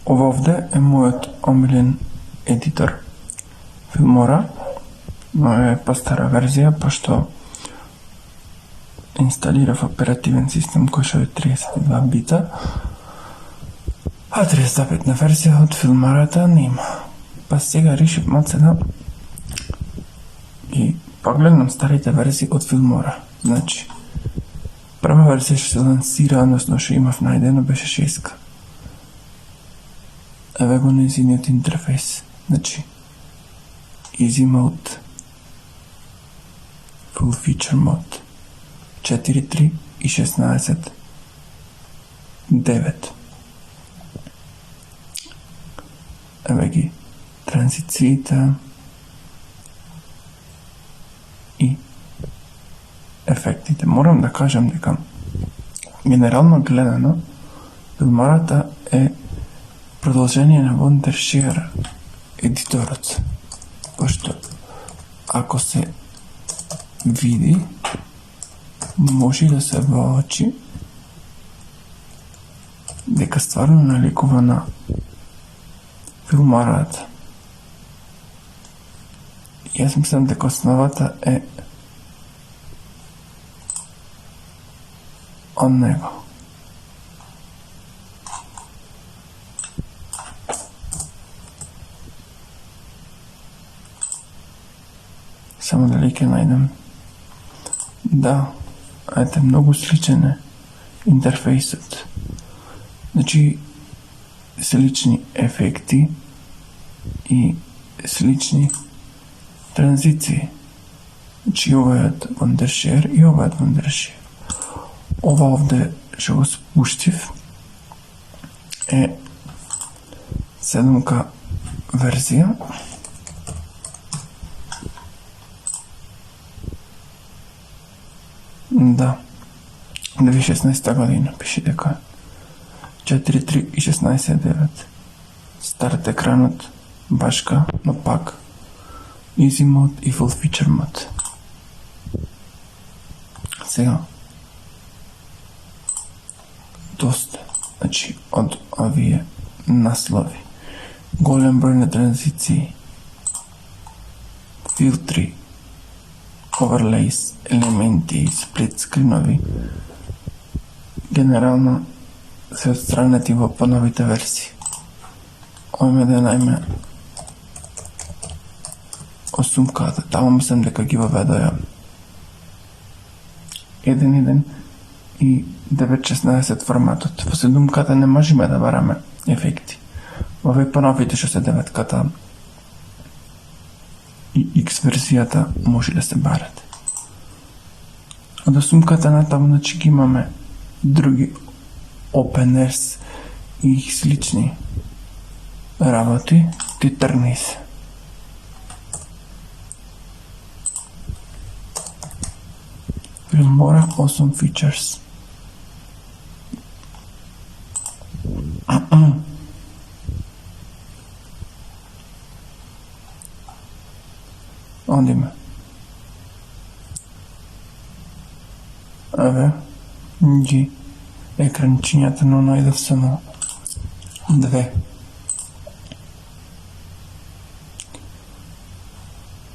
Ова овде е мојот омилен едитор Filmora, но е постара верзија, пошто инсталирав оперативен систем кој што е 32 бита, а 35 верзија од Filmora нема. Па сега решив малце да и погледнам старите верзии од Filmora. Значи, прва верзија што се лансира, односно што имав најдено, беше 6. Еве го нејзиниот интерфейс. Значи, Easy Mode, Full Feature Mode, 4.3 и 16.9. Еве ги транзициите и ефектите. Морам да кажам дека генерално гледано Filmora е продолжение на Wondershare едиторот. Пошто ако се види, може да се воочи дека стварно наликува на Filmora. Јас мислам дека основата е од него. Само дали ќе најдем. Да, ете, многу сличен е интерфейсот. Значи, слични ефекти и слични транзиции. Значи, ова е од Wondershare и ова е од Wondershare. Ова овде што го спуштив е 7К верзија. Да, 2016 година пише дека 4.3 и 16.9. Старт екранот, башка, но пак Easy Mode и Full Feature Mode. Сега, доста, значи, од овие наслови, голем број на транзиции, филтри, overlays, елементи, сплит скринови, генерално се отстранети во поновите версии. Ојме да најме 8К, таму мислам дека ги воведоја 1.1 и 9.16 форматот. Во 7К не можеме да бараме ефекти. Во овие поновите што се 9К и X верзијата може да се барат. Од 8К натаму, значи ги имаме други OpenRs и слични работи, ти тргни се. Filmora awesome features. Ondime. Еве ги екранчињата, но најдов само 2.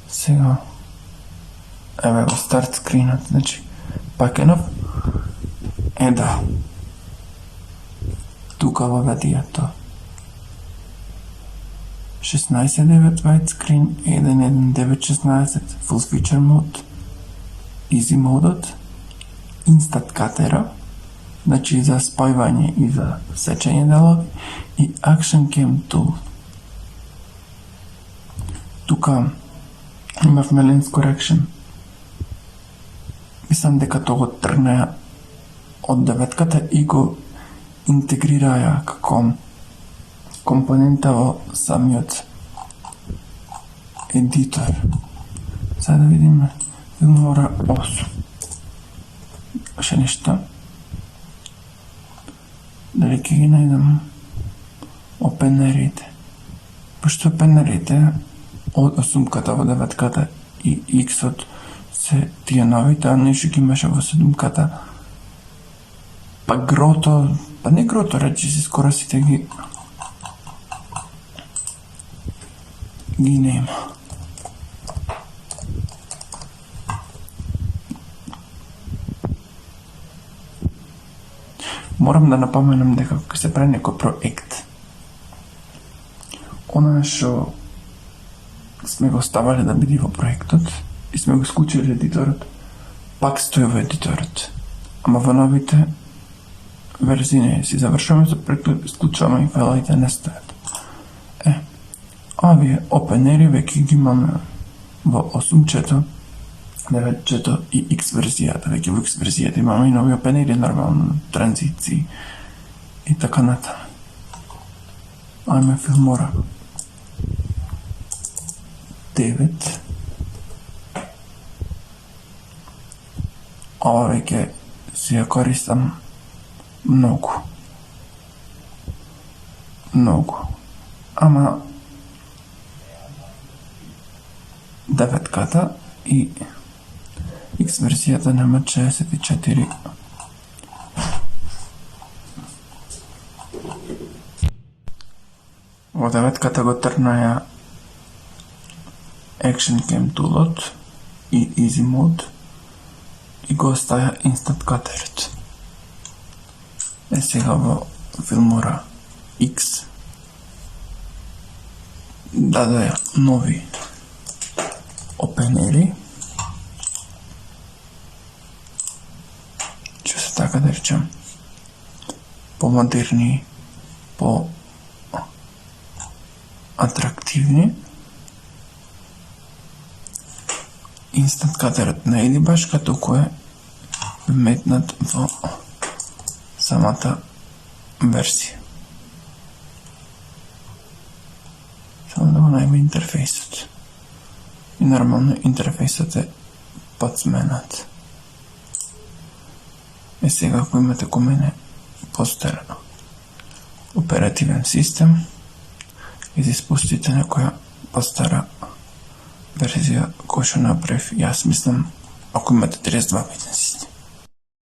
Сега еве го старт скринот, значи пак е нов. Да. Тука во видеото 16.9 widescreen, 1.1.9.16 full feature mode, easy mode, instant cutter, значи за спојување и за сечење делови, и action cam tool. Тука имавме lens correction. Мислам дека тоа го тргнеа од 9К и го интегрираја како компонента во самиот едитор. Сега да видиме Filmora 8. Ше нешто. Дали ќе ги најдам OpenR-ите. Пошто OpenR-ите од 8К во 9К и X-от се тие новите, а нешто ги имаше во 7К. Па грото, па не грото, речи си скоро сите ги ги нема. Морам да напоменам дека кога се прави некој проект, она што сме го ставале да биде во проектот и сме го исклучили едиторот, пак стои во едиторот. Ама во новите верзии не си завршуваме за проектот, исклучуваме и файлите не стојат. Овие опенери веќе ги имаме во 8.4, 9.4 и X верзијата. Веќе во X верзијата имаме и нови опенери, нормално, транзиции и така натаму. Ајме Filmora 9. Ова веќе си ја користам многу. Ама 9-ката и X верзијата нема 64. Во 9-ката го трнаја Action Cam Toolot и Easy Mode и го оставја Instant Cutterот. Сега во Filmora X дадоја нови опенери, че се така да речем по-модерни, по-атрактивни. Instant Cutterот не иде баш като кој е вметнат во самата версија. Само да го најме интерфейсот. И нормално интерфейсот е подсменат. Сега ако имате ко мене постер оперативен систем и да испустите некоја постара верзија која што направив, јас мислам ако имате 32-битен систем.